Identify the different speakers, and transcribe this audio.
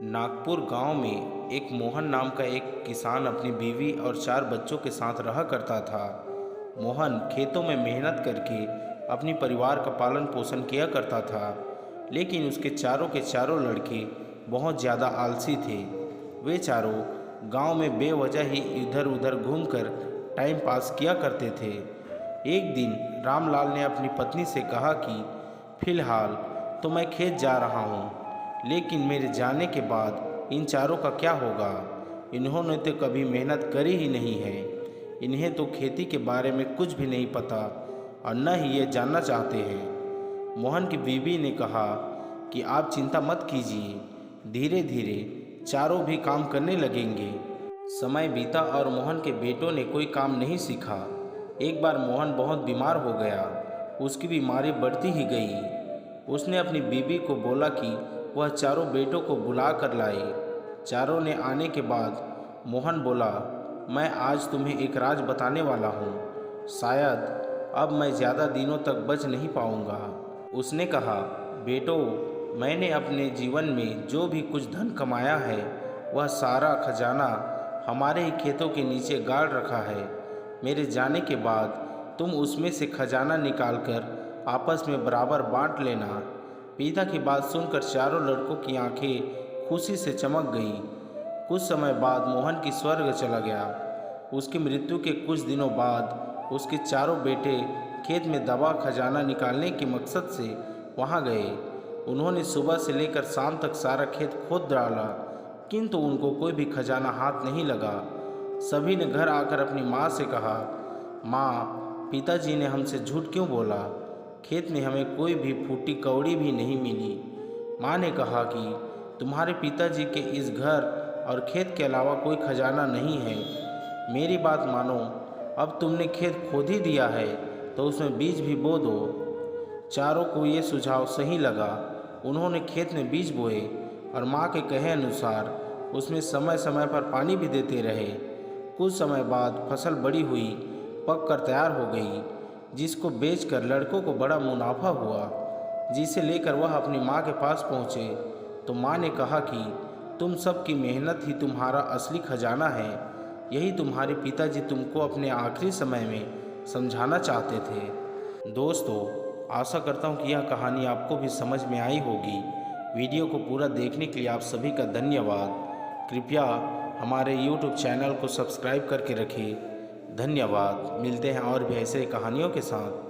Speaker 1: नागपुर गांव में एक मोहन नाम का एक किसान अपनी बीवी और 4 बच्चों के साथ रहा करता था। मोहन खेतों में मेहनत करके अपनी परिवार का पालन पोषण किया करता था, लेकिन उसके चारों के चारों लड़के बहुत ज़्यादा आलसी थे। वे चारों गांव में बेवजह ही इधर उधर घूमकर टाइम पास किया करते थे। एक दिन रामलाल ने अपनी पत्नी से कहा कि फिलहाल तो मैं खेत जा रहा हूँ, लेकिन मेरे जाने के बाद इन चारों का क्या होगा। इन्होंने तो कभी मेहनत करी ही नहीं है। इन्हें तो खेती के बारे में कुछ भी नहीं पता और न ही ये जानना चाहते हैं। मोहन की बीवी ने कहा कि आप चिंता मत कीजिए, धीरे धीरे चारों भी काम करने लगेंगे। समय बीता और मोहन के बेटों ने कोई काम नहीं सीखा। एक बार मोहन बहुत बीमार हो गया। उसकी बीमारी बढ़ती ही गई। उसने अपनी बीवी को बोला कि वह चारों बेटों को बुला कर लाई। चारों ने आने के बाद मोहन बोला, मैं आज तुम्हें एक राज बताने वाला हूँ। शायद अब मैं ज़्यादा दिनों तक बच नहीं पाऊँगा। उसने कहा, बेटो, मैंने अपने जीवन में जो भी कुछ धन कमाया है वह सारा खजाना हमारे ही खेतों के नीचे गाड़ रखा है। मेरे जाने के बाद तुम उसमें से खजाना निकालकर आपस में बराबर बांट लेना। पिता की बात सुनकर चारों लड़कों की आंखें खुशी से चमक गईं। कुछ समय बाद मोहन की स्वर्ग चला गया। उसकी मृत्यु के कुछ दिनों बाद उसके चारों बेटे खेत में दबा खजाना निकालने के मकसद से वहां गए। उन्होंने सुबह से लेकर शाम तक सारा खेत खोद डाला, किंतु उनको कोई भी खजाना हाथ नहीं लगा। सभी ने घर आकर अपनी माँ से कहा, माँ, पिताजी ने हमसे झूठ क्यों बोला? खेत में हमें कोई भी फूटी कौड़ी भी नहीं मिली। माँ ने कहा कि तुम्हारे पिताजी के इस घर और खेत के अलावा कोई खजाना नहीं है। मेरी बात मानो, अब तुमने खेत खोद ही दिया है तो उसमें बीज भी बो दो। चारों को ये सुझाव सही लगा। उन्होंने खेत में बीज बोए और माँ के कहे अनुसार उसमें समय समय पर पानी भी देते रहे। कुछ समय बाद फसल बड़ी हुई, पक कर तैयार हो गई, जिसको बेचकर लड़कों को बड़ा मुनाफा हुआ, जिसे लेकर वह अपनी माँ के पास पहुँचे तो माँ ने कहा कि तुम सब की मेहनत ही तुम्हारा असली खजाना है। यही तुम्हारे पिताजी तुमको अपने आखिरी समय में समझाना चाहते थे। दोस्तों, आशा करता हूँ कि यह कहानी आपको भी समझ में आई होगी। वीडियो को पूरा देखने के लिए आप सभी का धन्यवाद। कृपया हमारे YouTube चैनल को सब्सक्राइब करके रखें। धन्यवाद। मिलते हैं और भी ऐसे कहानियों के साथ।